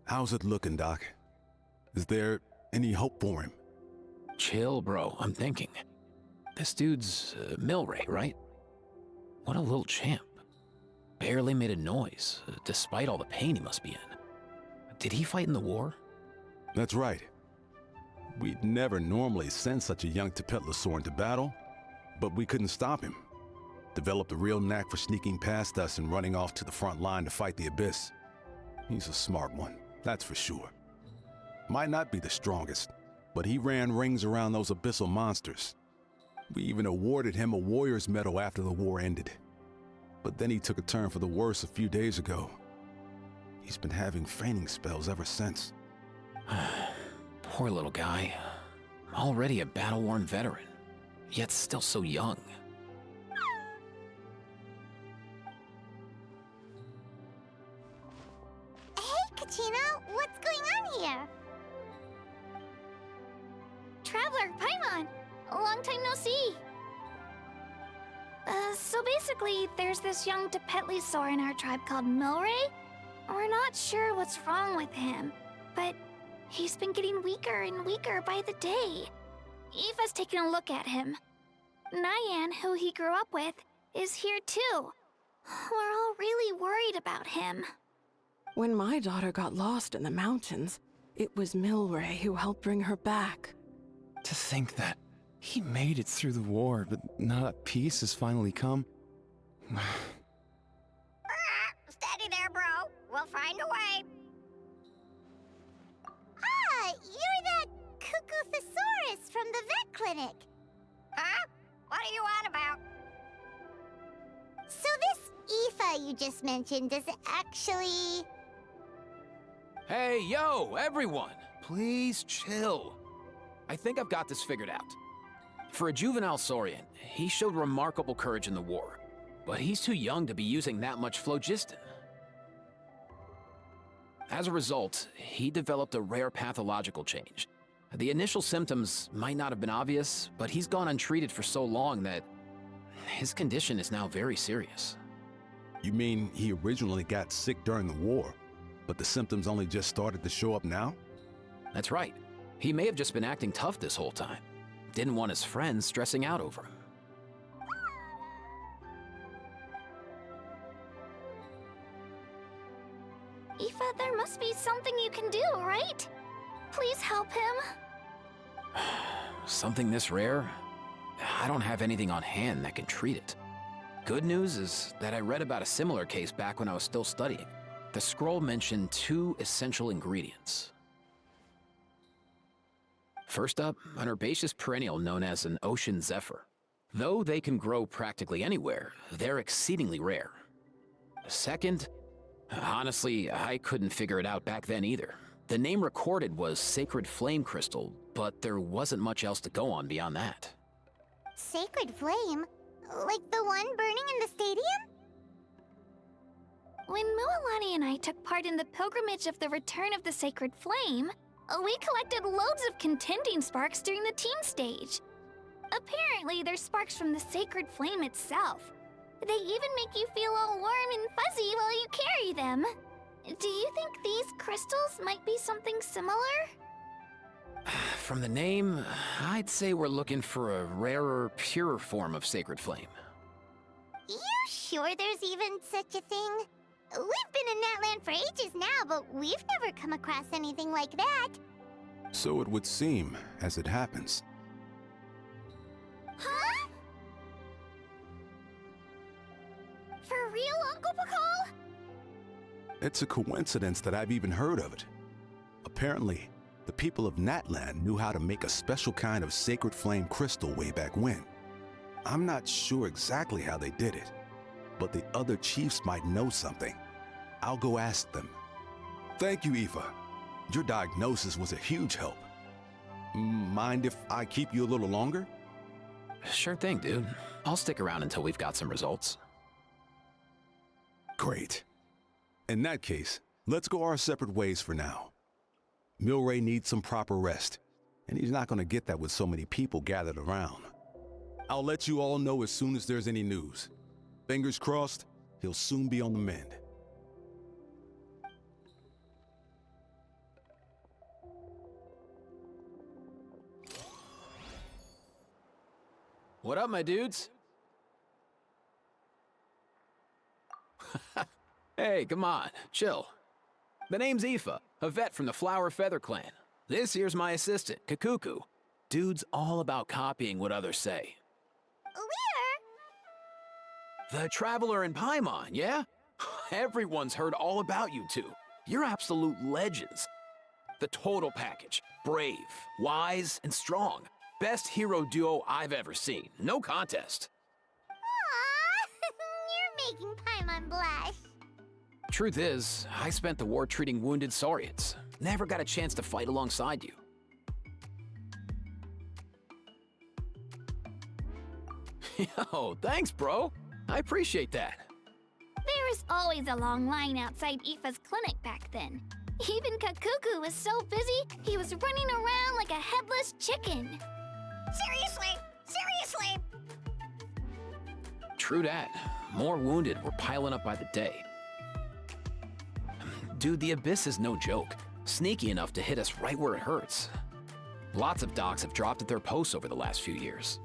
How's it looking, Doc? Is there any hope for him? Chill, bro. I'm thinking. This dude's Milray, right? What a little champ. Barely made a noise, despite all the pain he must be in. Did he fight in the war? That's right. We'd never normally send such a young Tepetlosaur into battle, but we couldn't stop him. Developed a real knack for sneaking past us and running off to the front line to fight the Abyss. He's a smart one, that's for sure. Might not be the strongest, but he ran rings around those abyssal monsters. We even awarded him a Warrior's Medal after the war ended. But then he took a turn for the worse a few days ago. He's been having fainting spells ever since. Poor little guy. Already a battle-worn veteran, yet still so young. Hey, Kachina, what's going on here? Traveler, Paimon, long time no see. So basically, there's this young Tepetlosaur in our tribe called Milray. We're not sure what's wrong with him, but he's been getting weaker and weaker by the day. Eva's taking a look at him. Nyan, who he grew up with, is here too. We're all really worried about him. When my daughter got lost in the mountains, it was Milray who helped bring her back. To think that he made it through the war, but now that peace has finally come. Steady there, bro. We'll find a way. Ah, you're that Cuckoo Thesaurus from the vet clinic. Huh? What are you on about? So this Aoife you just mentioned is actually... Hey, yo, everyone! Please chill. I think I've got this figured out. For a juvenile Saurian, he showed remarkable courage in the war, but he's too young to be using that much phlogiston. As a result, he developed a rare pathological change. The initial symptoms might not have been obvious, but he's gone untreated for so long that his condition is now very serious. You mean he originally got sick during the war, but the symptoms only just started to show up now? That's right. He may have just been acting tough this whole time. Didn't want his friends stressing out over him. Aoife, there must be something you can do, right? Please help him. Something this rare? I don't have anything on hand that can treat it. Good news is that I read about a similar case back when I was still studying. The scroll mentioned 2 essential ingredients. First up, an herbaceous perennial known as an ocean zephyr. Though they can grow practically anywhere, they're exceedingly rare. Second, honestly, I couldn't figure it out back then either. The name recorded was Sacred Flame Crystal, but there wasn't much else to go on beyond that. Sacred Flame? Like the one burning in the stadium? When Mualani and I took part in the pilgrimage of the Return of the Sacred Flame, we collected loads of contending sparks during the team stage. Apparently, they're sparks from the Sacred Flame itself. They even make you feel all warm and fuzzy while you carry them. Do you think these crystals might be something similar? From the name, I'd say we're looking for a rarer, purer form of Sacred Flame. You sure there's even such a thing? We've been in that land for ages now, but we've never come across anything like that. So it would seem, as it happens. Huh? For real, Uncle Pakal? It's a coincidence that I've even heard of it. Apparently, the people of Natlan knew how to make a special kind of sacred flame crystal way back when. I'm not sure exactly how they did it, but the other chiefs might know something. I'll go ask them. Thank you, Aoife. Your diagnosis was a huge help. Mind if I keep you a little longer? Sure thing, dude. I'll stick around until we've got some results. Great. In that case, let's go our separate ways for now. Milray needs some proper rest, and he's not going to get that with so many people gathered around. I'll let you all know as soon as there's any news. Fingers crossed, he'll soon be on the mend. What up, my dudes? Hey, come on, chill. The name's Aoife, a vet from the Flower Feather clan. This here's my assistant, Kakuku. Dude's all about copying what others say. We're... The Traveler in Paimon, yeah? Everyone's heard all about you two. You're absolute legends. The total package. Brave, wise, and strong. Best hero duo I've ever seen. No contest. Aww, you're making Paimon blush. Truth is, I spent the war treating wounded Saurians. Never got a chance to fight alongside you. Yo, thanks, bro. I appreciate that. There was always a long line outside Aoife's clinic back then. Even Kakuku was so busy, he was running around like a headless chicken. Seriously! Seriously! True that. More wounded were piling up by the day. Dude, the Abyss is no joke. Sneaky enough to hit us right where it hurts. Lots of docs have dropped at their posts over the last few years.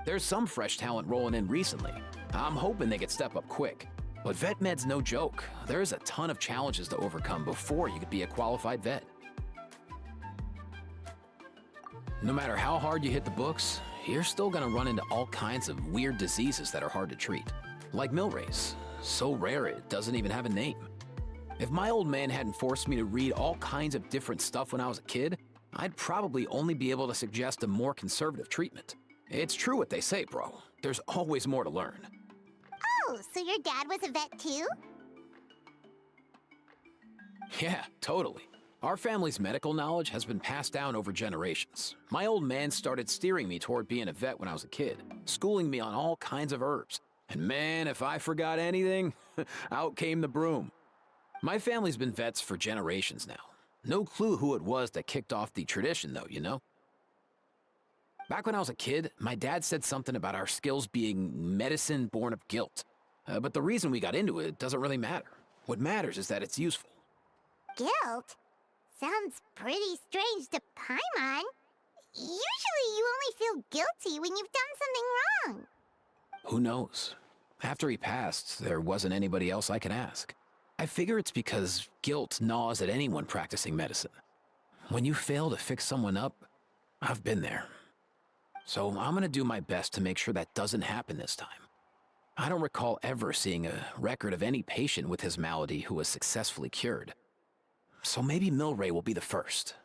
There's some fresh talent rolling in recently. I'm hoping they could step up quick. But vet med's no joke. There's a ton of challenges to overcome before you could be a qualified vet. No matter how hard you hit the books, you're still gonna run into all kinds of weird diseases that are hard to treat. Like Milray's, so rare it doesn't even have a name. If my old man hadn't forced me to read all kinds of different stuff when I was a kid, I'd probably only be able to suggest a more conservative treatment. It's true what they say, bro. There's always more to learn. Oh, so your dad was a vet too? Yeah, totally. Our family's medical knowledge has been passed down over generations. My old man started steering me toward being a vet when I was a kid, schooling me on all kinds of herbs. And man, if I forgot anything, out came the broom. My family's been vets for generations now. No clue who it was that kicked off the tradition though, you know? Back when I was a kid, my dad said something about our skills being medicine born of guilt. But the reason we got into it doesn't really matter. What matters is that it's useful. Guilt? Sounds pretty strange to Paimon. Usually you only feel guilty when you've done something wrong. Who knows? After he passed, there wasn't anybody else I could ask. I figure it's because guilt gnaws at anyone practicing medicine. When you fail to fix someone up, I've been there. So I'm gonna do my best to make sure that doesn't happen this time. I don't recall ever seeing a record of any patient with his malady who was successfully cured. So maybe Milray will be the first.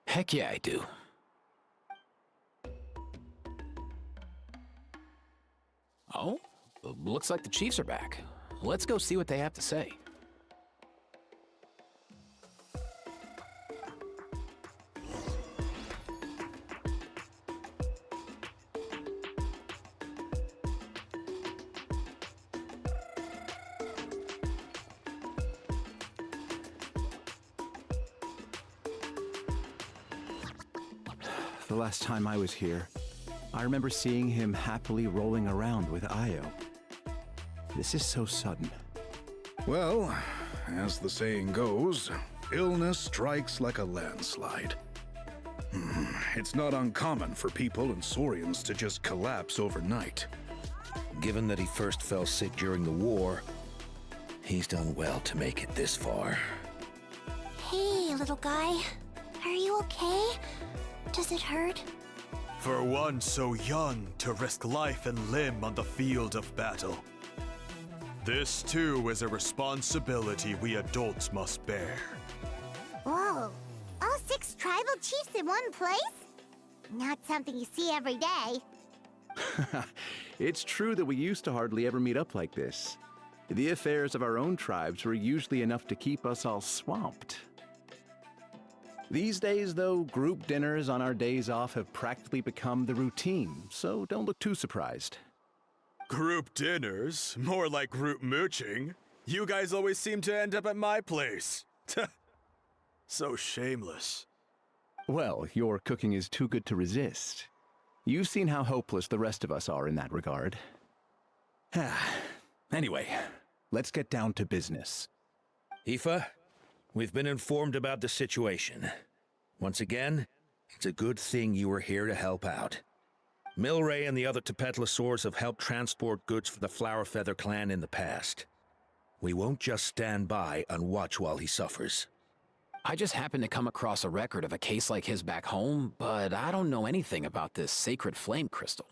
Heck yeah, I do. Oh, looks like the Chiefs are back. Let's go see what they have to say. The last time I was here, I remember seeing him happily rolling around with Io. This is so sudden. Well, as the saying goes, illness strikes like a landslide. It's not uncommon for people and Saurians to just collapse overnight. Given that he first fell sick during the war, he's done well to make it this far. Hey, little guy. Are you okay? Does it hurt? For one so young to risk life and limb on the field of battle. This too is a responsibility we adults must bear. Whoa. All 6 tribal chiefs in one place? Not something you see every day. It's true that we used to hardly ever meet up like this. The affairs of our own tribes were usually enough to keep us all swamped. These days, though, group dinners on our days off have practically become the routine, so don't look too surprised. Group dinners? More like group mooching. You guys always seem to end up at my place. So shameless. Well, your cooking is too good to resist. You've seen how hopeless the rest of us are in that regard. Anyway, let's get down to business. Aoife, we've been informed about the situation. Once again, it's a good thing you were here to help out. Milray and the other Tepetlosaurs have helped transport goods for the Flowerfeather clan in the past. We won't just stand by and watch while he suffers. I just happened to come across a record of a case like his back home, but I don't know anything about this sacred flame crystal.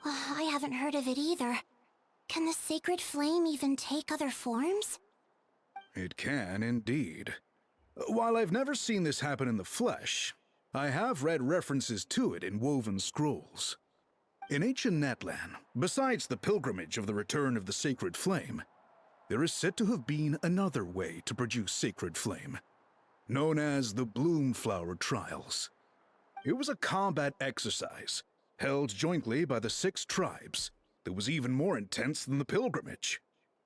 I haven't heard of it either. Can the sacred flame even take other forms? It can indeed. While I've never seen this happen in the flesh, I have read references to it in woven scrolls. In ancient Natlan, besides the pilgrimage of the return of the sacred flame, there is said to have been another way to produce sacred flame, known as the Bloomflower Trials. It was a combat exercise, held jointly by the 6 tribes, that was even more intense than the pilgrimage.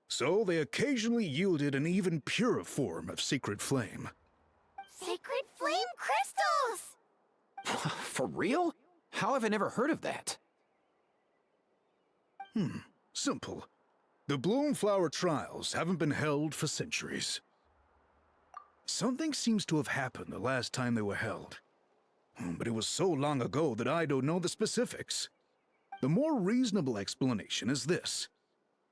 So they occasionally yielded an even purer form of sacred flame. Sacred flame crystals! For real? How have I never heard of that? Simple. The Bloomflower Trials haven't been held for centuries. Something seems to have happened the last time they were held. But it was so long ago that I don't know the specifics. The more reasonable explanation is this: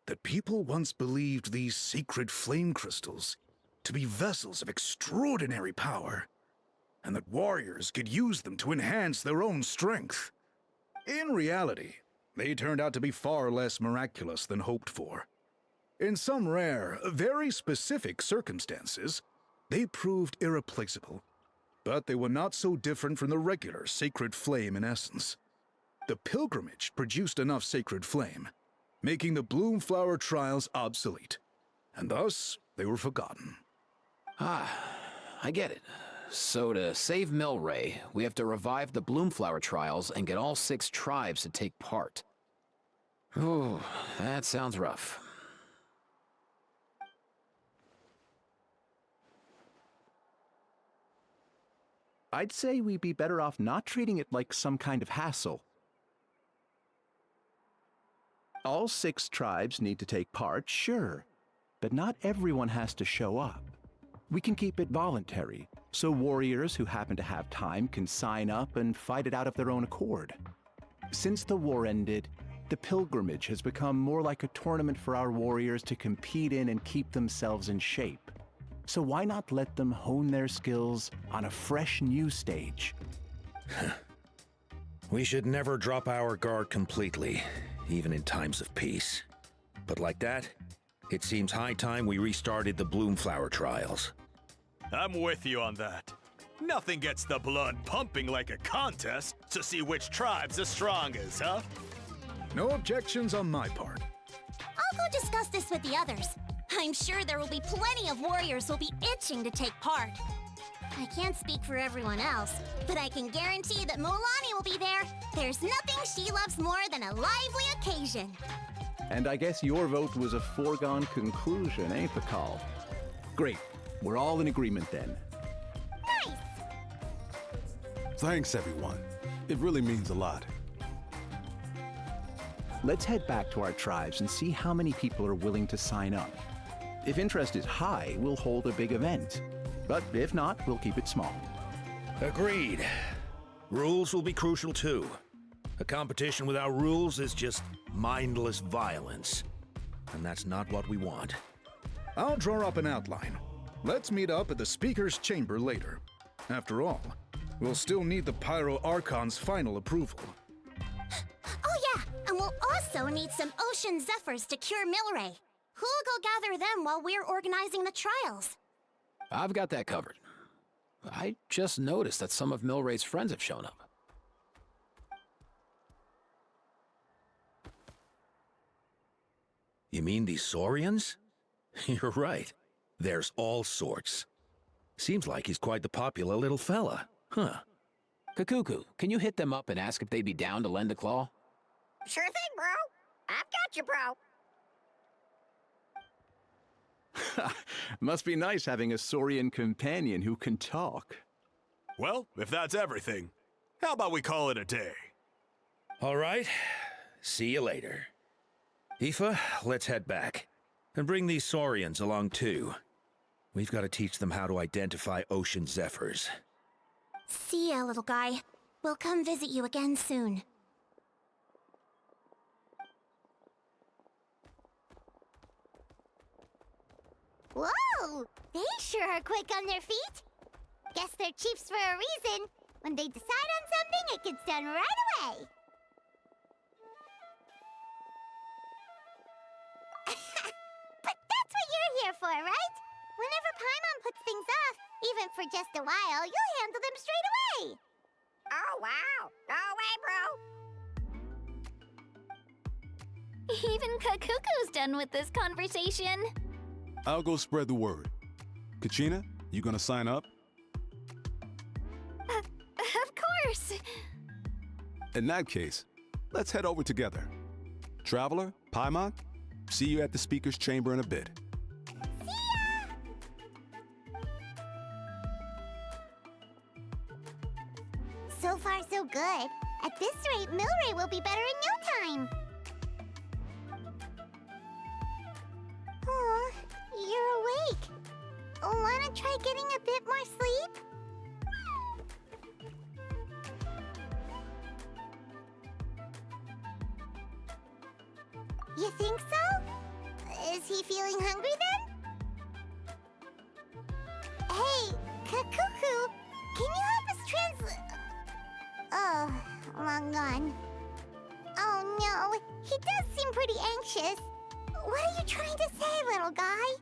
that people once believed these sacred flame crystals to be vessels of extraordinary power, and that warriors could use them to enhance their own strength. In reality, they turned out to be far less miraculous than hoped for. In some rare, very specific circumstances, they proved irreplaceable, but they were not so different from the regular sacred flame in essence. The pilgrimage produced enough sacred flame, making the Bloomflower Trials obsolete, and thus they were forgotten. I get it. So to save Milray, we have to revive the Bloomflower Trials and get all 6 tribes to take part. Ooh, that sounds rough. I'd say we'd be better off not treating it like some kind of hassle. All 6 tribes need to take part, sure, but not everyone has to show up. We can keep it voluntary, so warriors who happen to have time can sign up and fight it out of their own accord. Since the war ended, the pilgrimage has become more like a tournament for our warriors to compete in and keep themselves in shape. So why not let them hone their skills on a fresh new stage? We should never drop our guard completely, even in times of peace. But like that, it seems high time we restarted the Bloomflower Trials. I'm with you on that. Nothing gets the blood pumping like a contest to see which tribe's the strongest, huh? No objections on my part. I'll go discuss this with the others. I'm sure there will be plenty of warriors who'll be itching to take part. I can't speak for everyone else, but I can guarantee that Mulani will be there. There's nothing she loves more than a lively occasion. And I guess your vote was a foregone conclusion, eh, Pakal? Great. We're all in agreement then. Nice! Thanks, everyone. It really means a lot. Let's head back to our tribes and see how many people are willing to sign up. If interest is high, we'll hold a big event. But if not, we'll keep it small. Agreed. Rules will be crucial too. A competition without rules is just mindless violence. And that's not what we want. I'll draw up an outline. Let's meet up at the Speaker's Chamber later. After all, we'll still need the Pyro Archon's final approval. Oh yeah, and we'll also need some Ocean Zephyrs to cure Milray. Who'll go gather them while we're organizing the trials? I've got that covered. I just noticed that some of Milray's friends have shown up. You mean these Saurians? You're right. There's all sorts. Seems like he's quite the popular little fella, huh? Kakuku, can you hit them up and ask if they'd be down to lend a claw? Sure thing, bro. I've got you, bro. Must be nice having a Saurian companion who can talk. Well, if that's everything, how about we call it a day? All right. See you later. Aoife, let's head back. And bring these Saurians along too. We've got to teach them how to identify ocean zephyrs. See ya, little guy. We'll come visit you again soon. Whoa! They sure are quick on their feet. Guess they're chiefs for a reason. When they decide on something, it gets done right away. But that's what you're here for, right? Whenever Paimon puts things off, even for just a while, you'll handle them straight away. Oh, wow. Go away, bro. Even Kakuku's done with this conversation. I'll go spread the word. Kachina, you gonna sign up? Of course. In that case, let's head over together. Traveler, Paimon, see you at the speaker's chamber in a bit. See ya! So far, so good. At this rate, Milray will be better in no time. Aw, you're awake. Wanna try getting a bit more sleep? You think so? Is he feeling hungry then? Hey, Kakuku, can you help us Oh, long gone. Oh no, he does seem pretty anxious. What are you trying to say, little guy?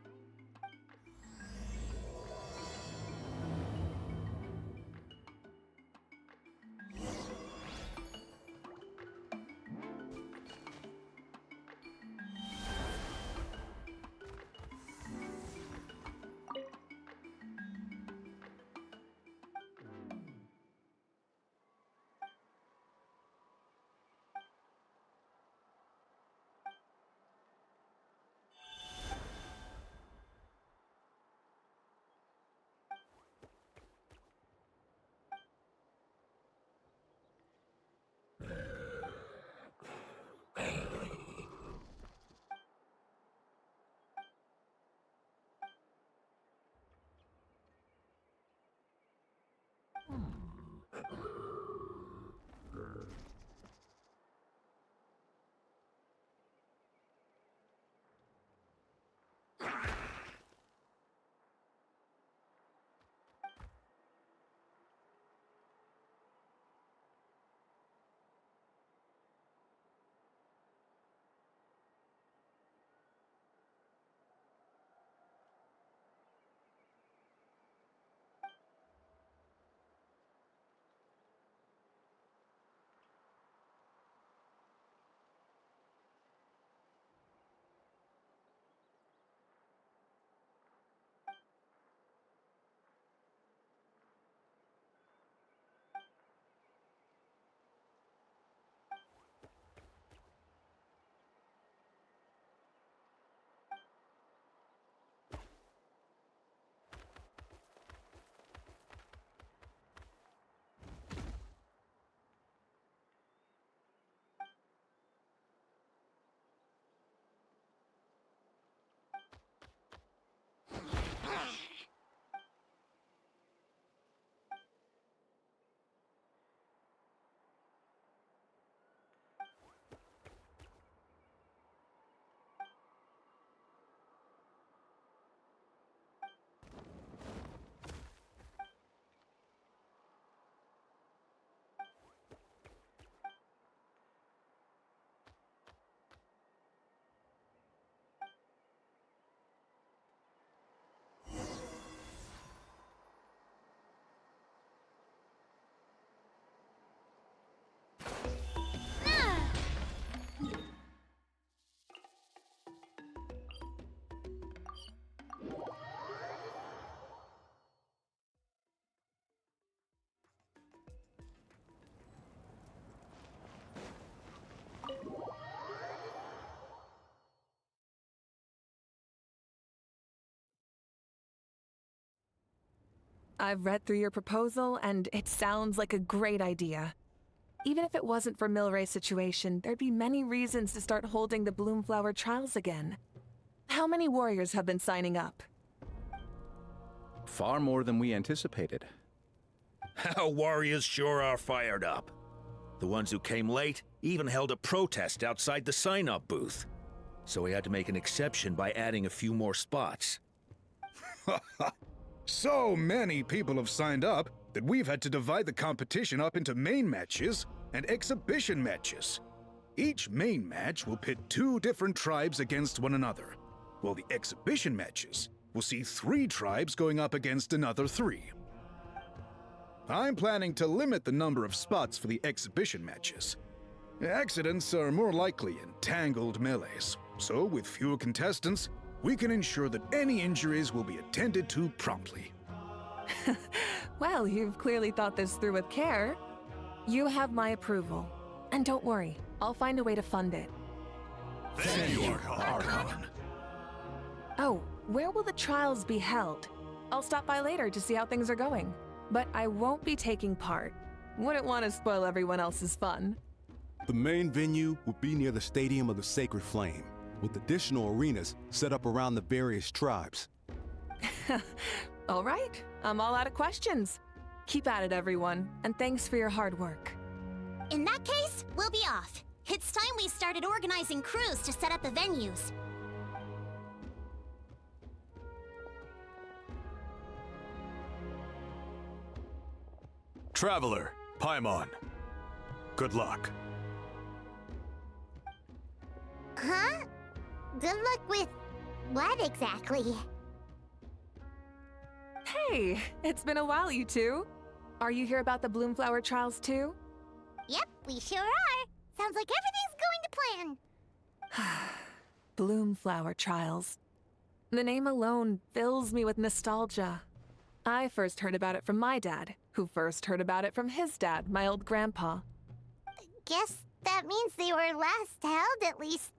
I've read through your proposal, and it sounds like a great idea. Even if it wasn't for Milray's situation, there'd be many reasons to start holding the Bloomflower trials again. How many warriors have been signing up? Far more than we anticipated. Our warriors sure are fired up. The ones who came late even held a protest outside the sign-up booth. So we had to make an exception by adding a few more spots. So many people have signed up that we've had to divide the competition up into main matches and exhibition matches. Each main match will pit 2 different tribes against one another, while the exhibition matches will see 3 tribes going up against another 3. I'm planning to limit the number of spots for the exhibition matches. Accidents are more likely in tangled melees, so with fewer contestants, we can ensure that any injuries will be attended to promptly. Well, you've clearly thought this through with care. You have my approval. And don't worry, I'll find a way to fund it. Thank you, Archon. Oh, where will the trials be held? I'll stop by later to see how things are going. But I won't be taking part. Wouldn't want to spoil everyone else's fun. The main venue will be near the Stadium of the Sacred Flame, with additional arenas set up around the various tribes. All right, I'm all out of questions. Keep at it, everyone, and thanks for your hard work. In that case, we'll be off. It's time we started organizing crews to set up the venues. Traveler, Paimon. Good luck. Huh? Good luck with what exactly? Hey, it's been a while, you two. Are you here about the Bloomflower trials too? Yep, we sure are. Sounds like everything's going to plan. Bloomflower trials. The name alone fills me with nostalgia. I first heard about it from my dad, who first heard about it from his dad, my old grandpa. Guess that means they were last held at least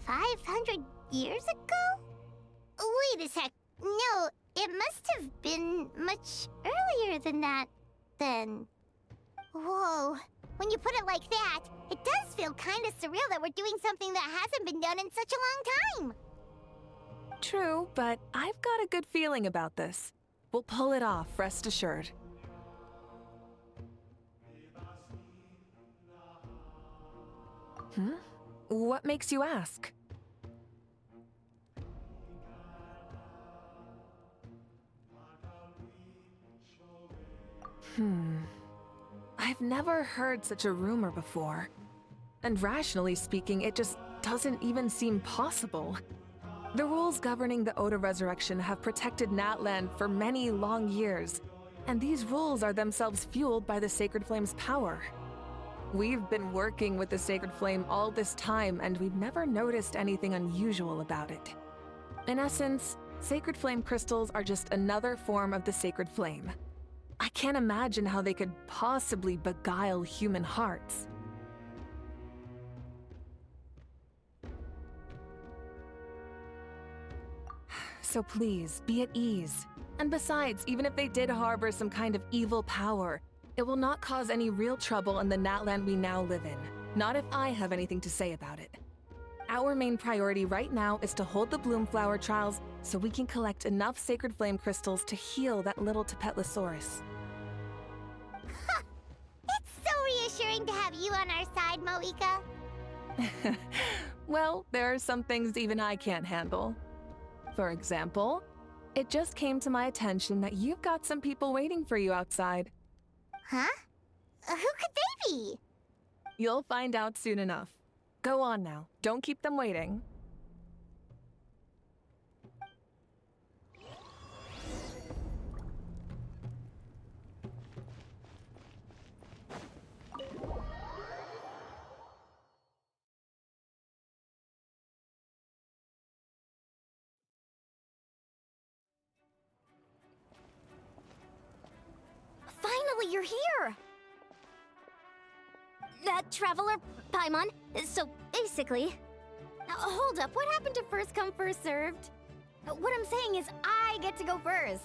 500 years ago? Wait a sec. No, it must have been much earlier than that, then. Whoa. When you put it like that, it does feel kind of surreal that we're doing something that hasn't been done in such a long time. True, but I've got a good feeling about this. We'll pull it off, rest assured. What makes you ask? I've never heard such a rumor before. And rationally speaking, it just doesn't even seem possible. The rules governing the Oda Resurrection have protected Natland for many long years, and these rules are themselves fueled by the Sacred Flame's power. We've been working with the Sacred Flame all this time, and we've never noticed anything unusual about it. In essence, Sacred Flame crystals are just another form of the Sacred Flame. I can't imagine how they could possibly beguile human hearts. So please, be at ease. And besides, even if they did harbor some kind of evil power, it will not cause any real trouble in the Natland we now live in. Not if I have anything to say about it. Our main priority right now is to hold the Bloomflower trials so we can collect enough Sacred Flame crystals to heal that little Tepetlosaurus. It's so reassuring to have you on our side, Moika. Well, there are some things even I can't handle. For example, it just came to my attention that you've got some people waiting for you outside. Huh? Who could they be? You'll find out soon enough. Go on now. Don't keep them waiting. Finally, you're here! That Traveler, Paimon, so basically... hold up, what happened to first come, first served? What I'm saying is I get to go first.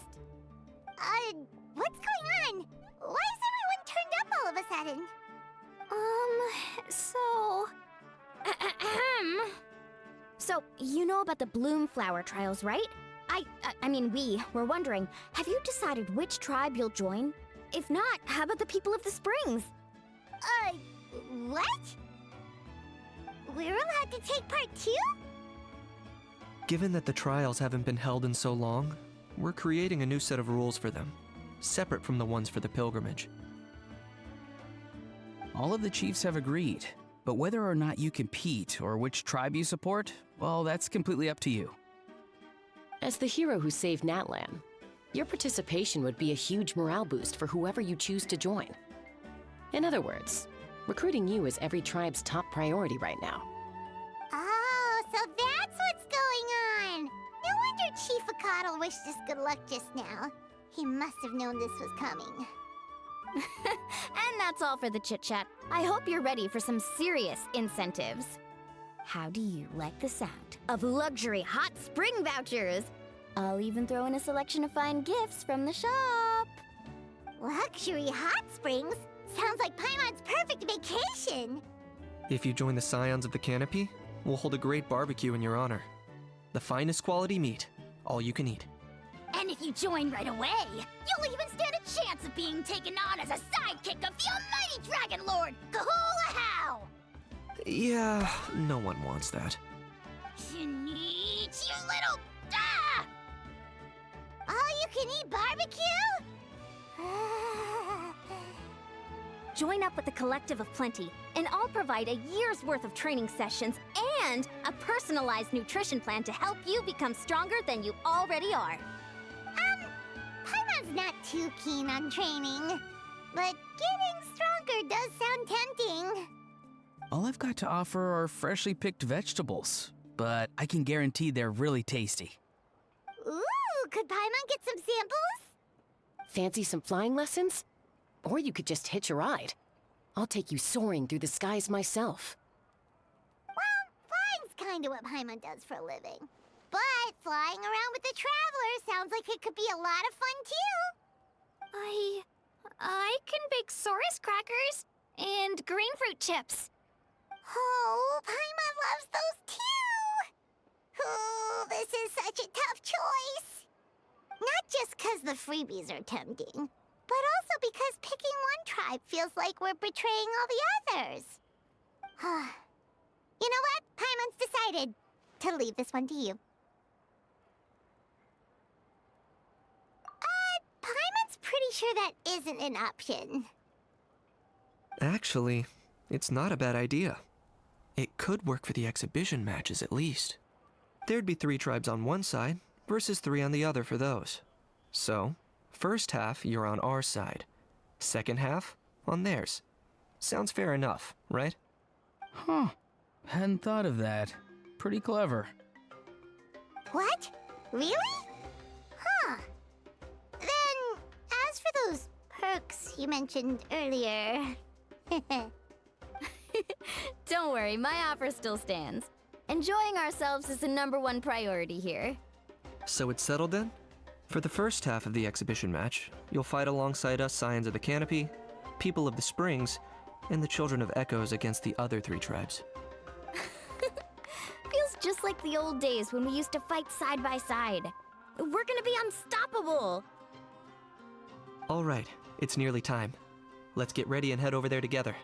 What's going on? Why is everyone turned up all of a So, you know about the Bloom Flower trials, right? I mean, we were wondering, have you decided which tribe you'll join? If not, how about the people of the Springs? What? We're allowed to take part too? Given that the trials haven't been held in so long, we're creating a new set of rules for them, separate from the ones for the pilgrimage. All of the chiefs have agreed, but whether or not you compete or which tribe you support, well, that's completely up to you. As the hero who saved Natlan, your participation would be a huge morale boost for whoever you choose to join. In other words, recruiting you is every tribe's top priority right now. Oh, so that's what's going on! No wonder Chief Akatl wished us good luck just now. He must have known this was coming. And that's all for the chit-chat. I hope you're ready for some serious incentives. How do you like the sound of luxury hot spring vouchers? I'll even throw in a selection of fine gifts from the shop. Luxury hot springs? Sounds like Paimon's perfect vacation! If you join the Scions of the Canopy, we'll hold a great barbecue in your honor. The finest quality meat, all you can eat. And if you join right away, you'll even stand a chance of being taken on as a sidekick of the almighty Dragon Lord, Kahula-How! Yeah, no one wants that. Neat, you little... Ah! All-you-can-eat barbecue? Join up with the Collective of Plenty, and I'll provide a year's worth of training sessions and a personalized nutrition plan to help you become stronger than you already are. Paimon's not too keen on training, but getting stronger does sound tempting. All I've got to offer are freshly picked vegetables, but I can guarantee they're really tasty. Ooh, could Paimon get some samples? Fancy some flying lessons? Or you could just hitch a ride. I'll take you soaring through the skies myself. Well, flying's kinda what Paimon does for a living. But flying around with the Traveler sounds like it could be a lot of fun too. I can bake Saurus crackers and green fruit chips. Oh, Paimon loves those too! Oh, this is such a tough choice. Not just 'cause the freebies are tempting, but also because picking one tribe feels like we're betraying all the others. You know what? Paimon's decided to leave this one to you. Paimon's pretty sure that isn't an option. Actually, it's not a bad idea. It could work for the exhibition matches at least. There'd be 3 tribes on one side versus 3 on the other for those. So, first half you're on our side, second half on theirs. Sounds fair enough, right? Huh. Hadn't thought of that. Pretty clever. What? Really? Huh. Then, as for those perks you mentioned earlier... Don't worry, my offer still stands. Enjoying ourselves is the #1 priority here. So it's settled then? For the first half of the exhibition match, you'll fight alongside us Scions of the Canopy, People of the Springs, and the Children of Echoes against the other 3 tribes. Feels just like the old days when we used to fight side by side. We're gonna be unstoppable! All right, it's nearly time. Let's get ready and head over there together.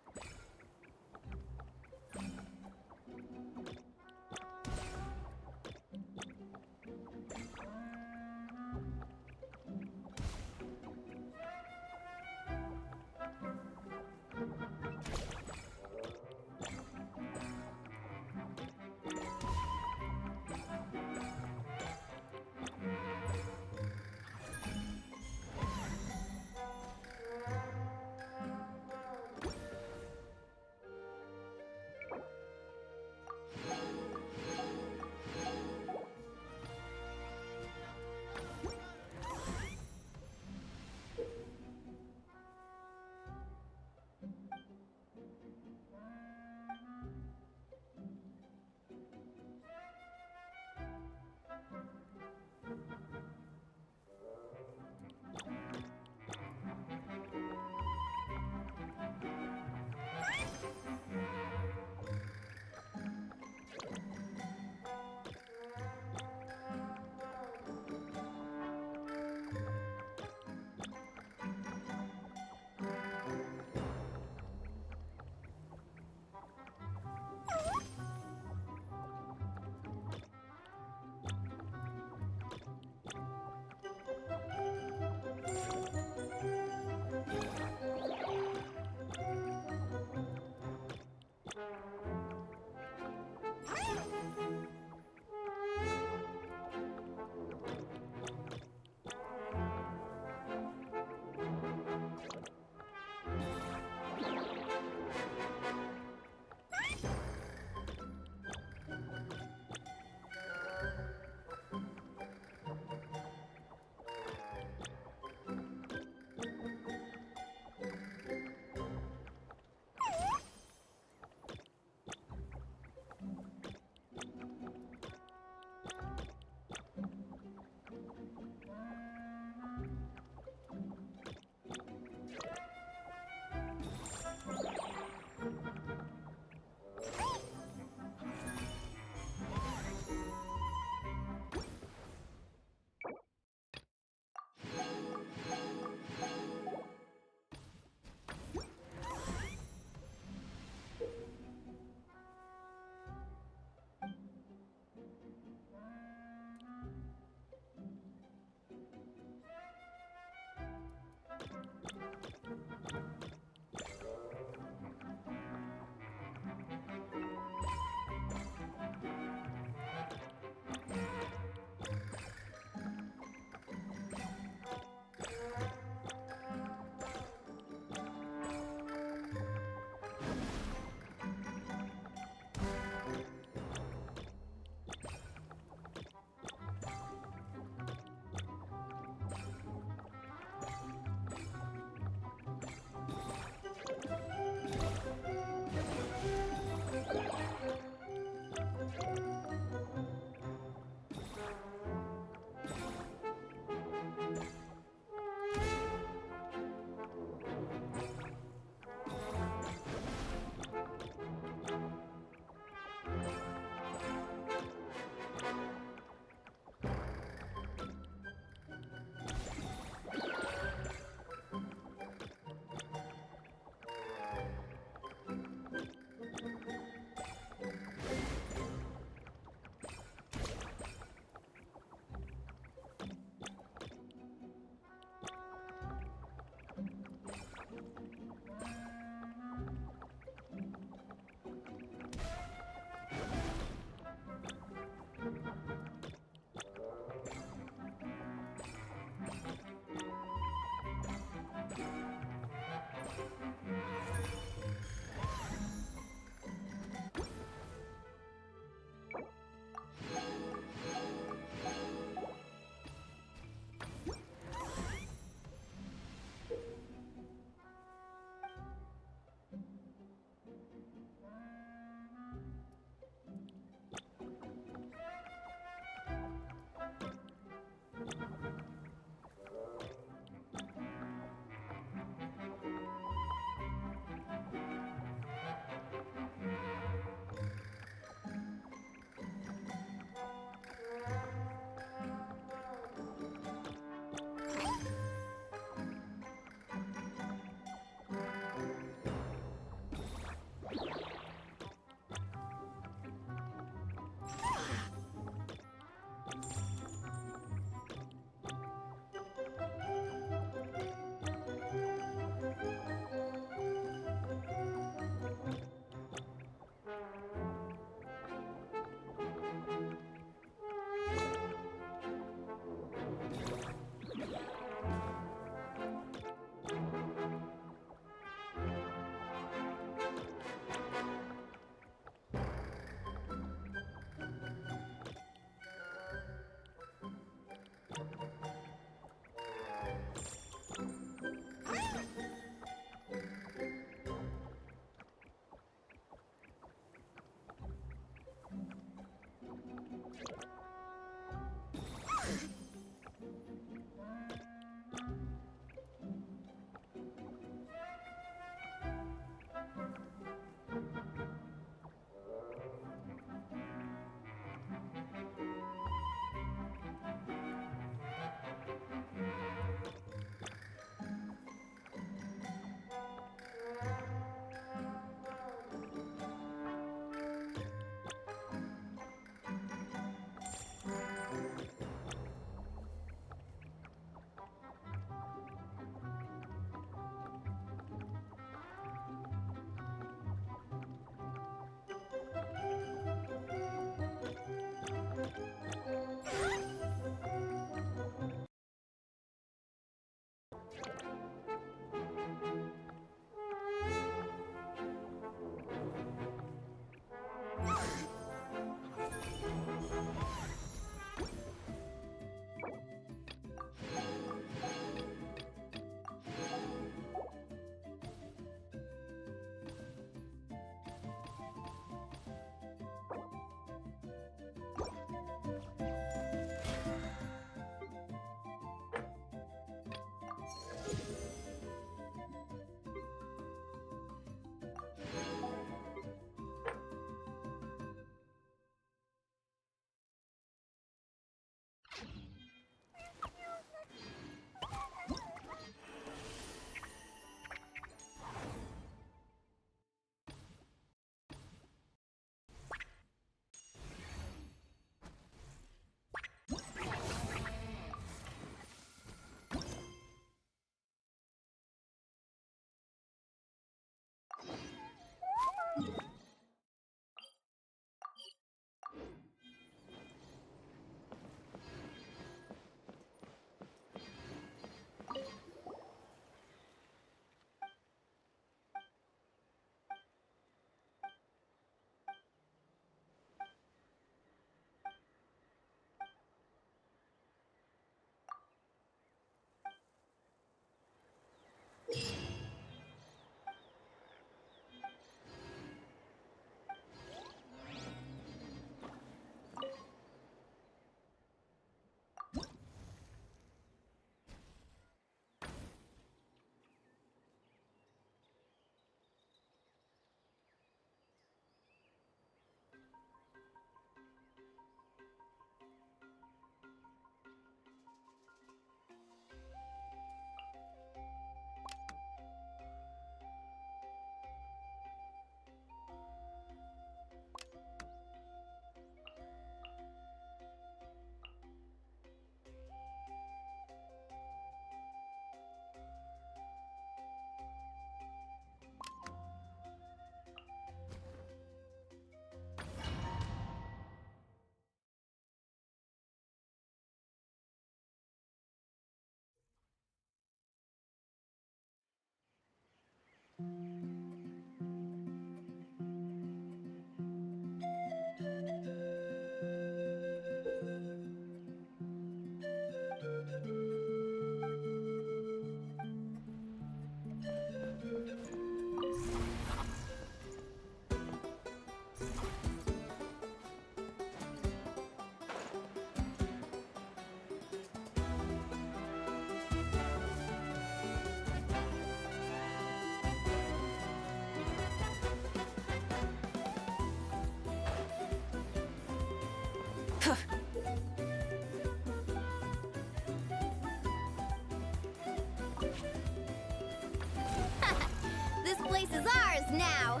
ours now!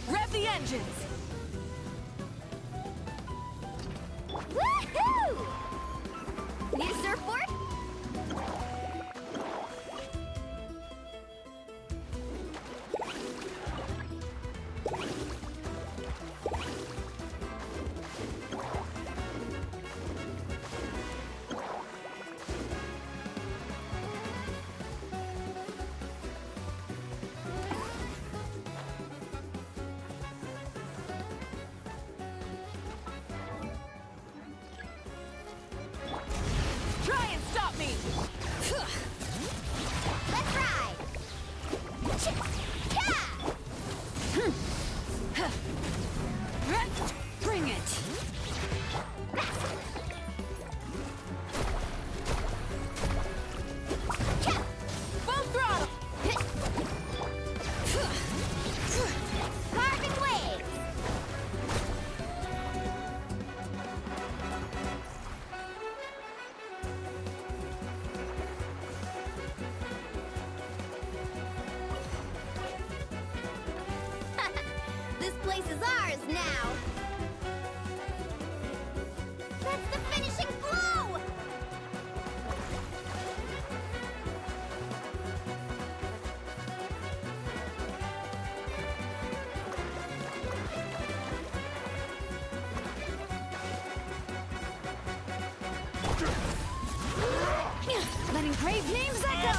Rev the engines! Woohoo! Need a surfboard? Try and stop me! Let's ride! Bring it! Full throttle! Carving waves! This place is ours now! That's the finishing blow! Letting brave names echo!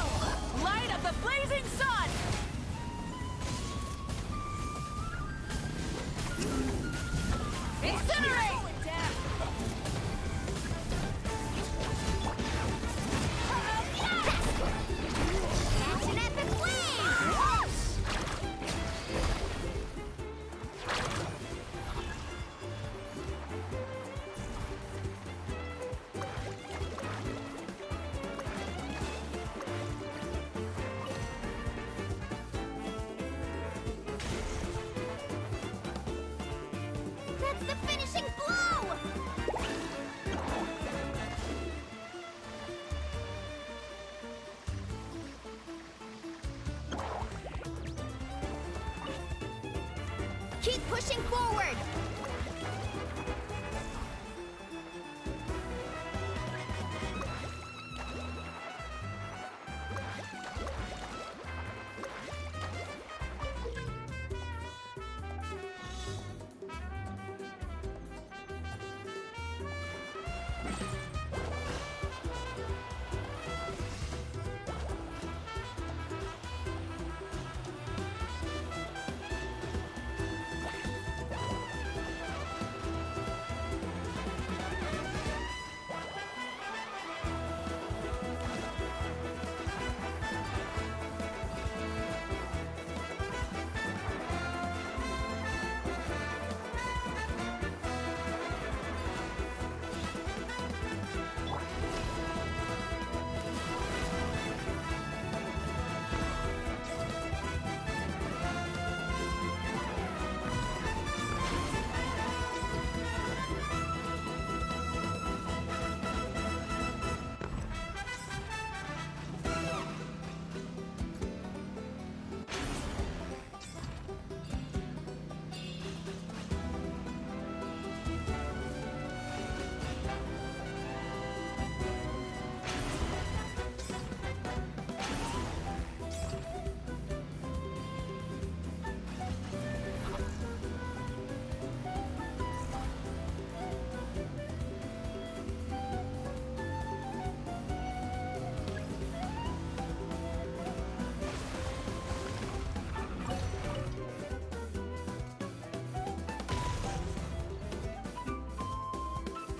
Light of the blazing sun! Incinerate! Catch an epic wave! That's the finishing blow! Keep pushing forward!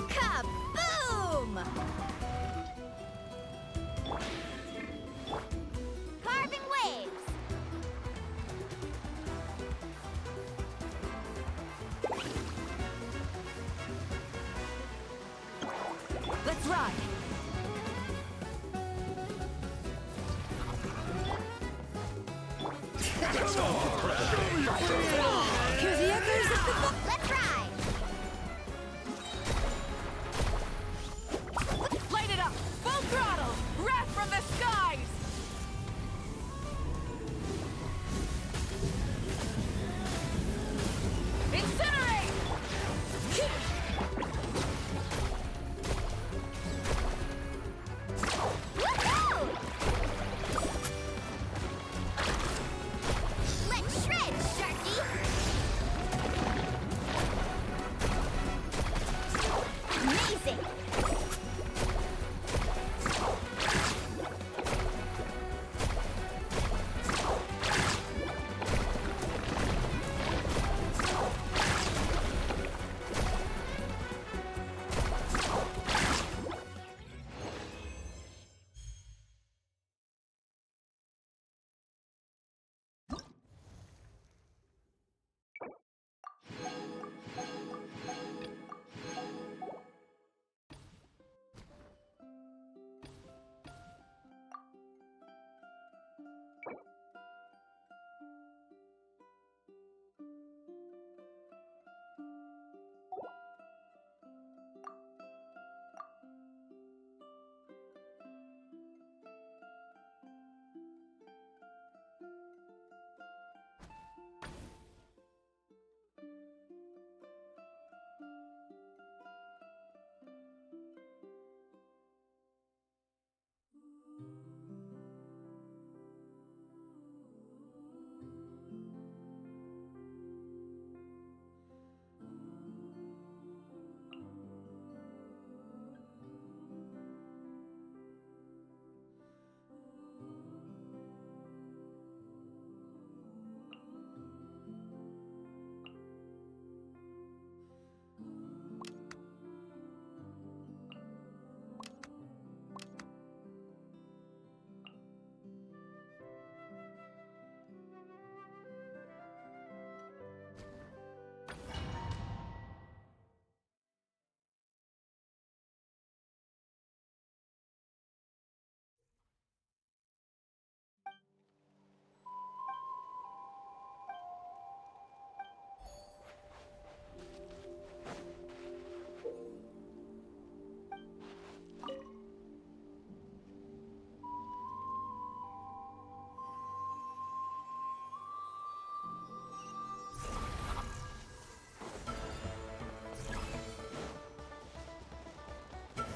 Kaboom! Carving waves! Let's ride! Hear the echoes of the... Let's ride! Light it up! Full throttle! Wrath from the skies!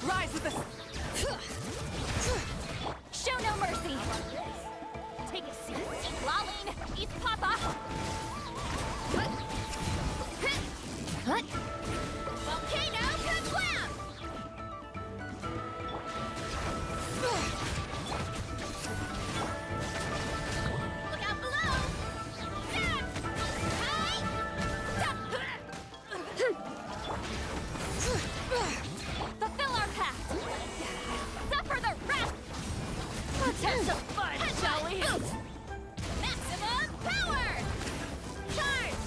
Rise with us! Show no mercy! Take a seat. Eat Lolling! Eat Papa! Volcano Kablam! Look out below! Fulfill our pact! Suffer the wrath! Let's have some fun, shall we? Maximum power! Charge!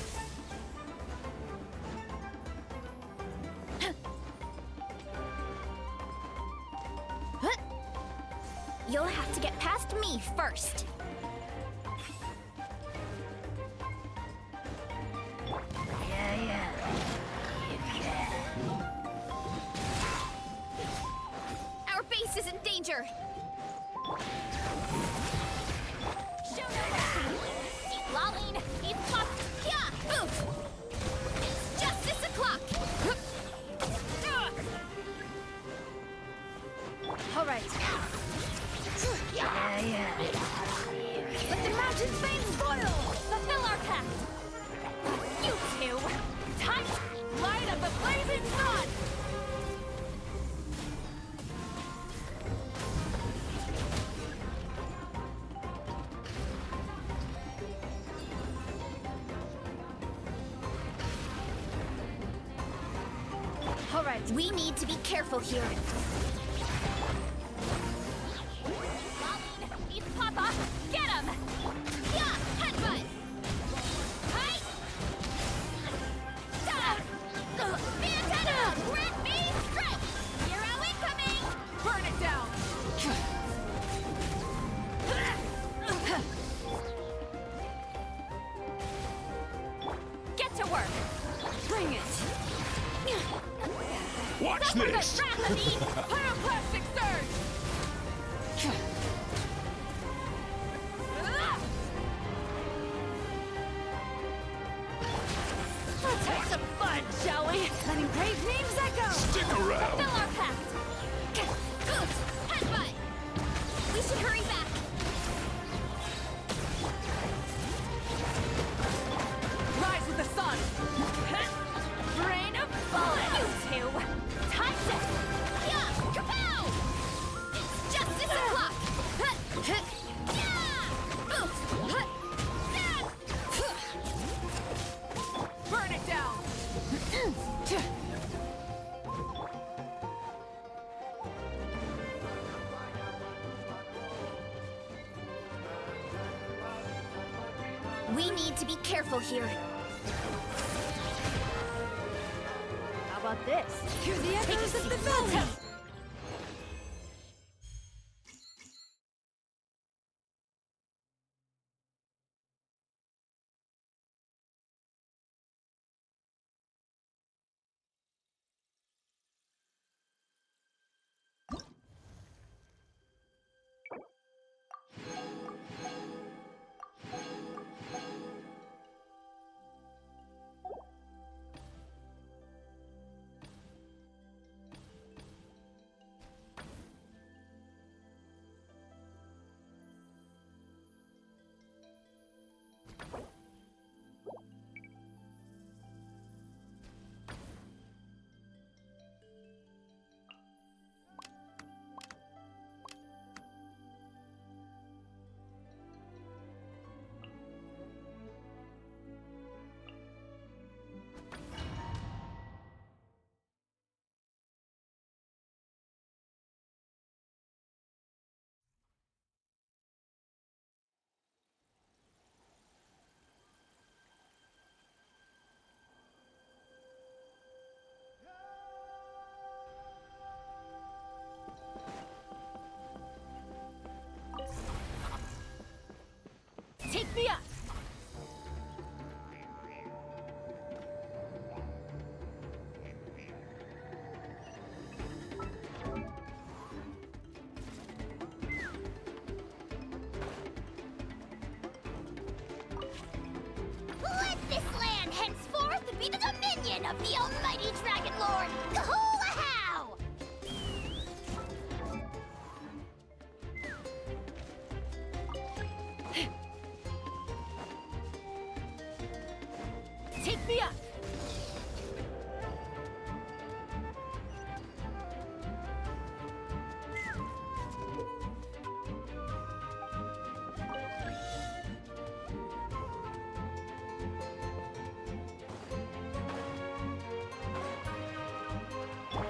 You'll have to get past me first. Yeah. Our base is in danger. Show no mercy. Eat Lolling, eat Pop. Yeah, oof. It's justice o'clock. All right. Yeah. Let the mountain flames boil. Fulfill our pact. You two. Time. Light up the blazing sun. All right. We need to be careful here. Eat Papa! Get him! Yeah! Headbutt! Hi! Bandana! Red Bee Strike! Hero incoming! Burn it down! Get to work! Bring it! Watch Suffer this! the wrath of the Pyroclastic surge! Let's have some fun, shall we? Letting brave names echo! Stick around! Fulfill our pact! Boost! Headbutt! We should hurry back! Rise with the sun! Rain of bullets! You two! Time to... Yeah! Kapow! It's justice o'clock! Yeah! Oof! Burn it down! We need to be careful here. How about this? Hear the echoes of the valley! Take me up! Let this land henceforth be the dominion of the almighty Dragon Lord Kahulahow!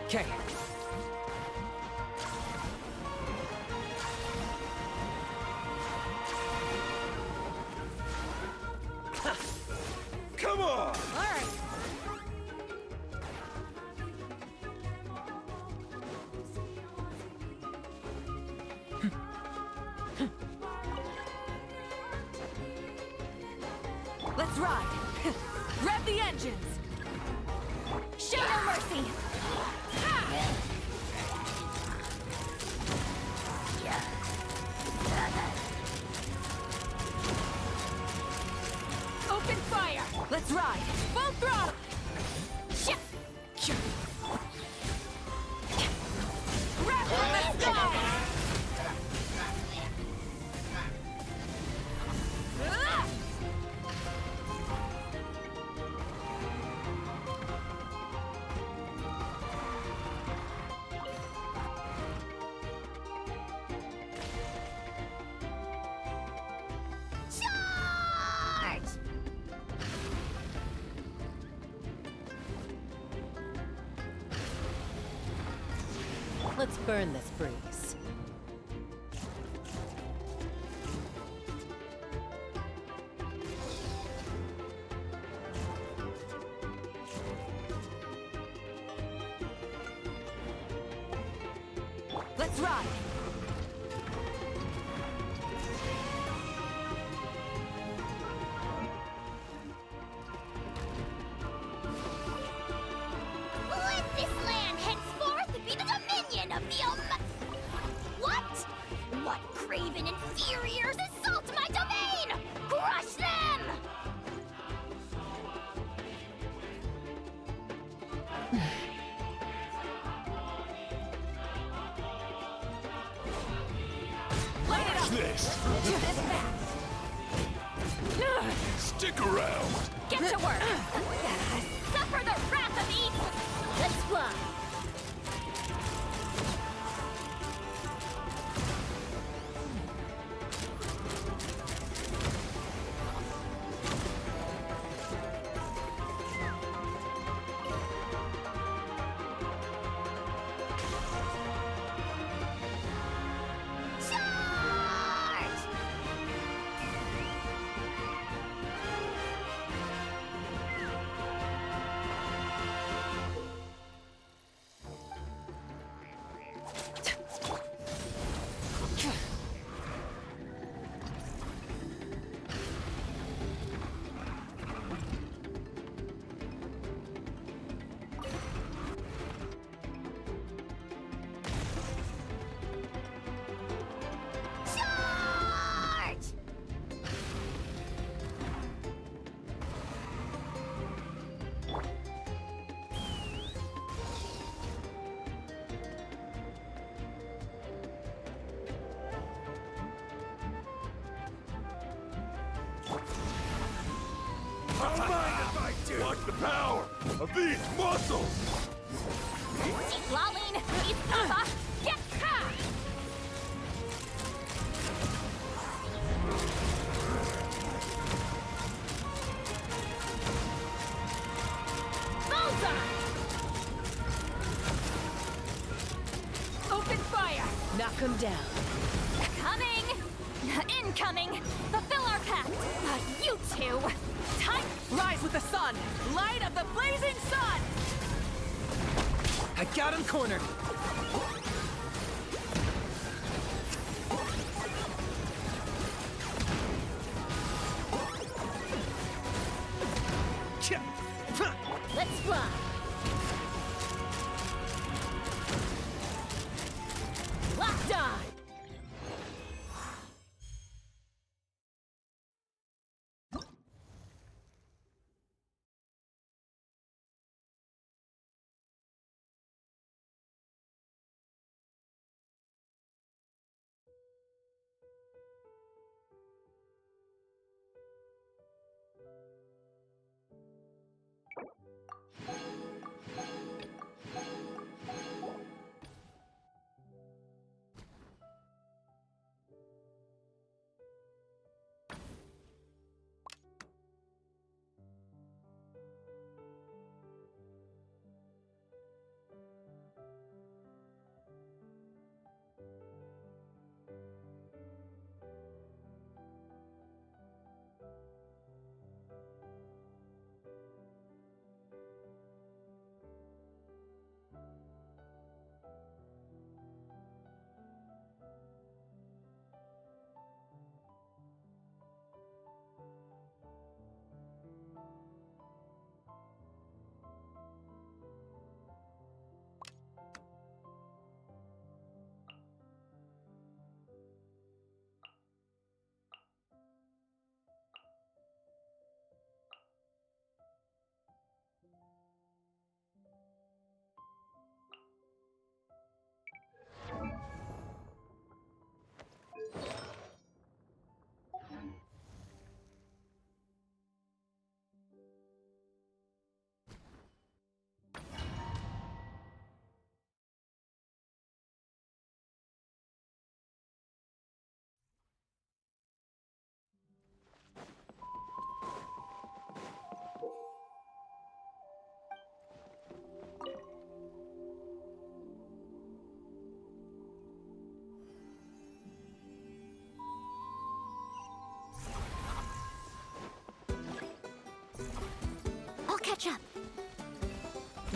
Okay. Come on! All right. Let's ride. Rev the engines. Show no mercy! Open fire. Let's ride. Full throttle. Rev the sky. Charge! Let's burn this breeze. Let's ride. Let this land henceforth be the dominion of the What? What craven inferiors assault my domain? Crush them! Light it up. This! Stick around! Get to work! Suffer the wrath of evil! Let's fly! Charge! Charge! Don't mind if I do! Watch the power of these muscles! Keep lolling! He's Papa! Get ha! Bullseye! Open fire. Knock him down. Coming! Incoming! Fulfill our pact! But you two! Time! Rise with the sun. Light of the blazing sun. I got him cornered. Let's fly! Locked on!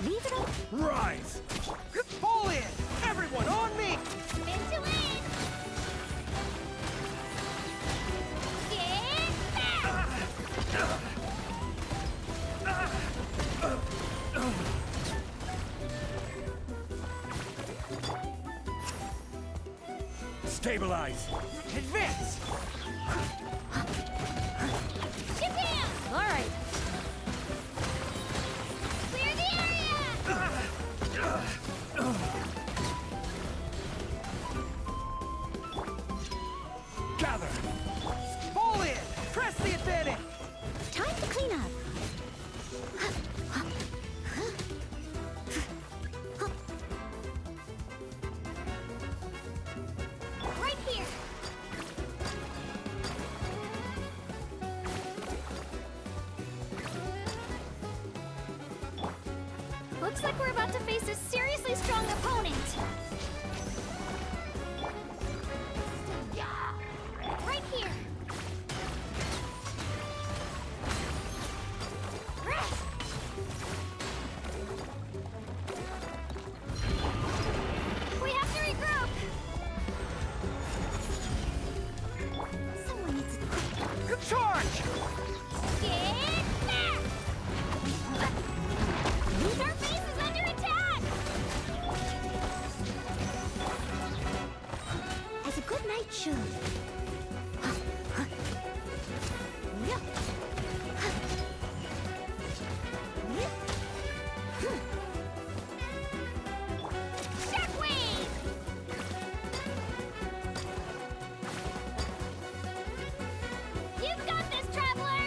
Leave it up. Rise! Fall in! Everyone on me! Spin to win! Get back! Stabilize! Advance! Get down! All right. Clear the area! Gather! Fall in! Press the advantage! Time to clean up. Right here! Looks like we're about to face a seriously strong opponent. Right here. We have to regroup. Someone needs to Charge! Get back! Our base is under attack! as a good knight should. Shockwave! You've got this, traveler!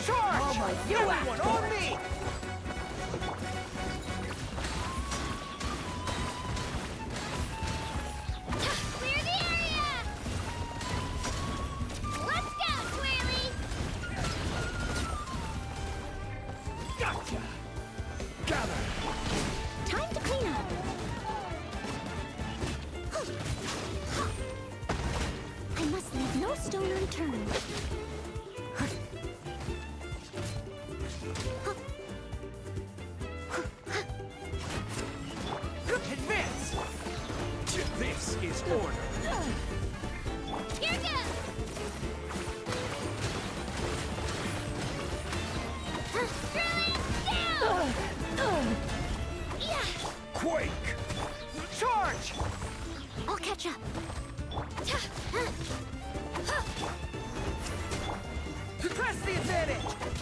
Charge! Everyone on me! Clear the area! Let's go, Twirly! Gotcha! Gather! Time to clean up. I must leave no stone unturned. Advance! This is order. Here goes! Down! Yeah! Quake! Charge! I'll catch up. Press the advantage!